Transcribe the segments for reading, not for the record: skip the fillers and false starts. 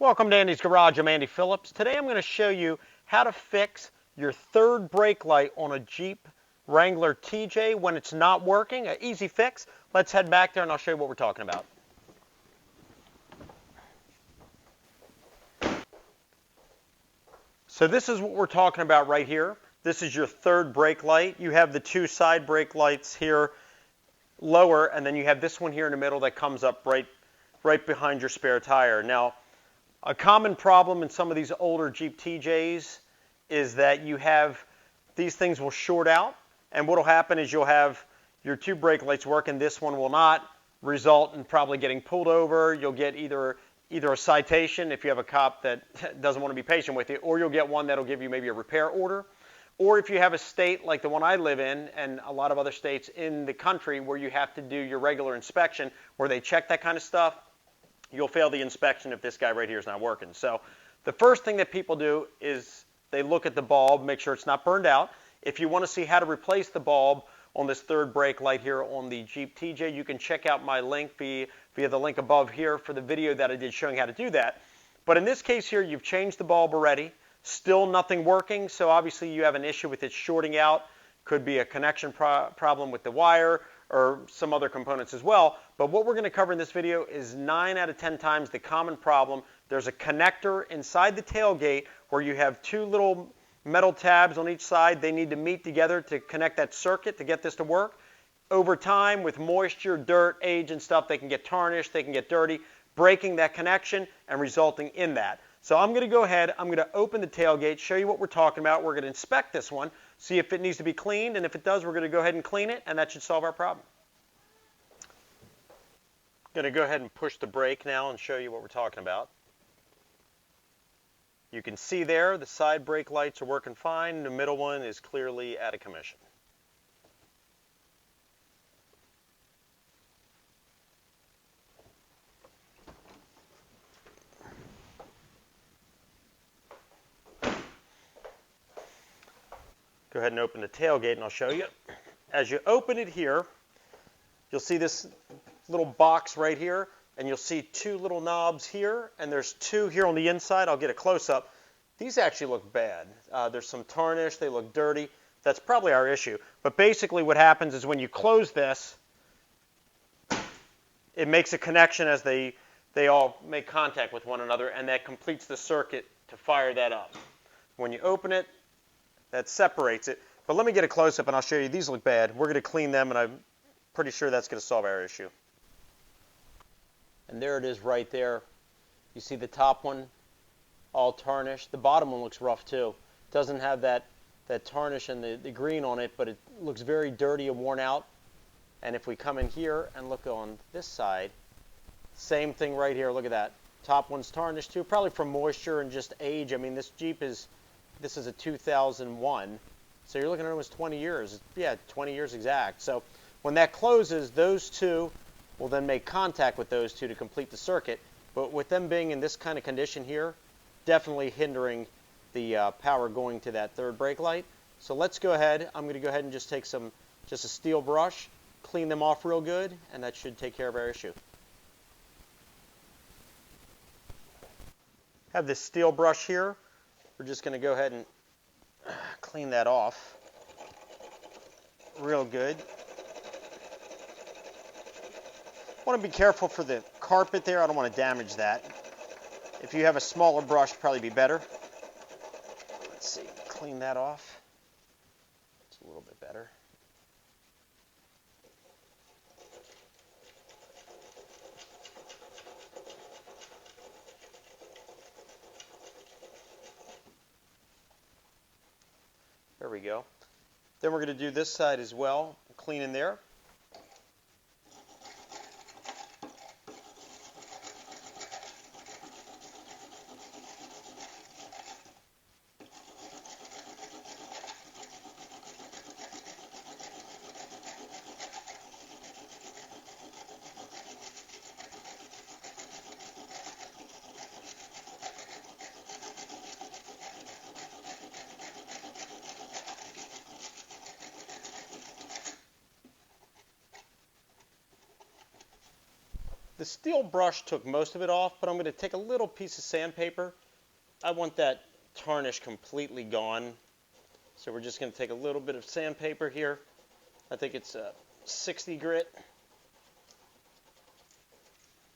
Welcome to Andy's Garage. I'm Andy Phillips. Today I'm going to show you how to fix your third brake light on a Jeep Wrangler TJ when it's not working. An easy fix. Let's head back there and I'll show you what we're talking about. So this is what we're talking about right here. This is your third brake light. You have the two side brake lights here lower, and then you have this one here in the middle that comes up right behind your spare tire. Now, a common problem in some of these older Jeep TJs is that you have these things will short out, and what will happen is you'll have your two brake lights working, this one will not, result in probably getting pulled over. You'll get either a citation if you have a cop that doesn't want to be patient with you, or you'll get one that'll give you maybe a repair order. Or if you have a state like the one I live in and a lot of other states in the country where you have to do your regular inspection where they check that kind of stuff, you'll fail the inspection if this guy right here is not working. So the first thing that people do is they look at the bulb, make sure it's not burned out. If you want to see how to replace the bulb on this third brake light here on the Jeep TJ, you can check out my link via the link above here for the video that I did showing how to do that. But in this case here, you've changed the bulb already. Still nothing working, so obviously you have an issue with it shorting out. Could be a connection problem with the wire or some other components as well. But what we're going to cover in this video is 9 out of 10 times the common problem. There's a connector inside the tailgate where you have two little metal tabs on each side. They need to meet together to connect that circuit to get this to work. Over time, with moisture, dirt, age, and stuff, they can get tarnished, they can get dirty, breaking that connection and resulting in that. So I'm going to go ahead, I'm going to open the tailgate, show you what we're talking about. We're going to inspect this one, see if it needs to be cleaned, and if it does, we're going to go ahead and clean it, and that should solve our problem. I'm going to go ahead and push the brake now and show you what we're talking about. You can see there the side brake lights are working fine. The middle one is clearly out of commission. Go ahead and open the tailgate and I'll show you. As you open it here, you'll see this little box right here, and you'll see two little knobs here, and there's two here on the inside. I'll get a close-up. These actually look bad. There's some tarnish. They look dirty. That's probably our issue. But basically what happens is when you close this, it makes a connection as they all make contact with one another, and that completes the circuit to fire that up. When you open it, that separates it. But let me get a close-up and I'll show you. These look bad. We're going to clean them, and I'm pretty sure that's going to solve our issue. And there it is right there. You see the top one all tarnished. The bottom one looks rough too. It doesn't have that tarnish and the green on it, but it looks very dirty and worn out. And if we come in here and look on this side, same thing right here. Look at that. Top one's tarnished too, probably from moisture and just age. I mean, this Jeep is a 2001, so you're looking at almost 20 years. Yeah, 20 years exact. So when that closes, those two will then make contact with those two to complete the circuit. But with them being in this kind of condition here, definitely hindering the power going to that third brake light. So let's go ahead. I'm going to go ahead and just take a steel brush, clean them off real good, and that should take care of our issue. Have this steel brush here. We're just going to go ahead and clean that off real good. I want to be careful for the carpet there. I don't want to damage that. If you have a smaller brush, probably be better. Let's see, clean that off. It's a little bit better. There we go. Then we're going to do this side as well, clean in there. The steel brush took most of it off, but I'm going to take a little piece of sandpaper. I want that tarnish completely gone. So we're just going to take a little bit of sandpaper here. I think it's 60 grit.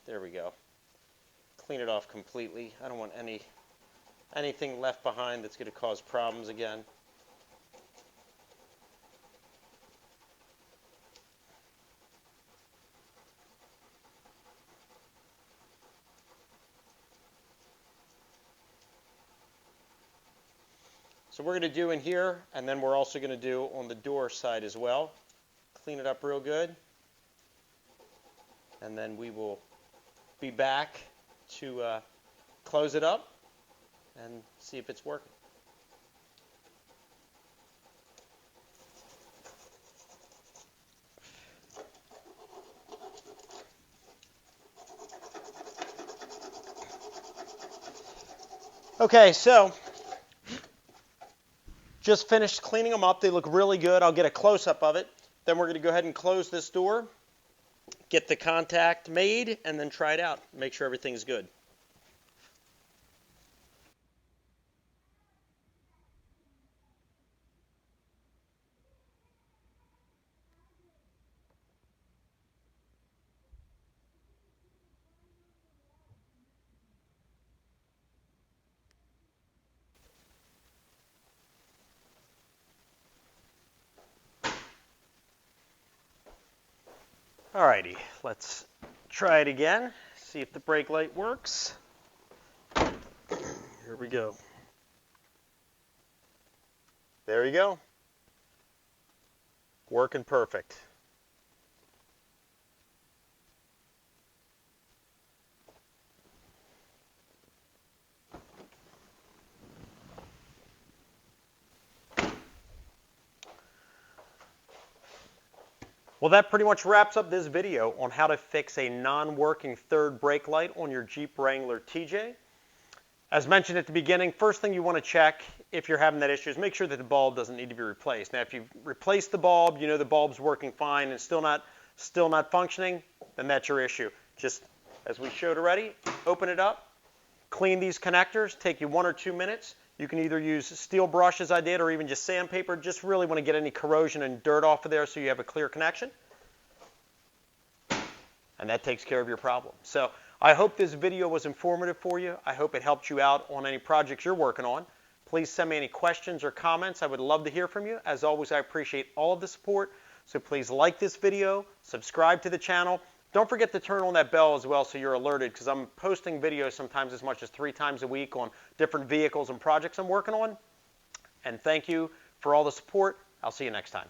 There we go. Clean it off completely. I don't want anything left behind that's going to cause problems again. So we're going to do in here, and then we're also going to do on the door side as well. Clean it up real good. And then we will be back to close it up and see if it's working. Okay, so just finished cleaning them up. They look really good. I'll get a close-up of it. Then we're going to go ahead and close this door, get the contact made, and then try it out. Make sure everything's good. Alrighty, let's try it again. See if the brake light works. Here we go. There you go. Working perfect. Well, that pretty much wraps up this video on how to fix a non-working third brake light on your Jeep Wrangler TJ. As mentioned at the beginning, first thing you want to check if you're having that issue is make sure that the bulb doesn't need to be replaced. Now, if you've replaced the bulb, you know the bulb's working fine and still not functioning, then that's your issue. Just as we showed already, open it up, clean these connectors, take you 1 or 2 minutes. You can either use steel brush as I did or even just sandpaper. Just really want to get any corrosion and dirt off of there so you have a clear connection. And that takes care of your problem. So I hope this video was informative for you. I hope it helped you out on any projects you're working on. Please send me any questions or comments. I would love to hear from you. As always, I appreciate all of the support. So please like this video, subscribe to the channel. Don't forget to turn on that bell as well so you're alerted, because I'm posting videos sometimes as much as 3 times a week on different vehicles and projects I'm working on. And thank you for all the support. I'll see you next time.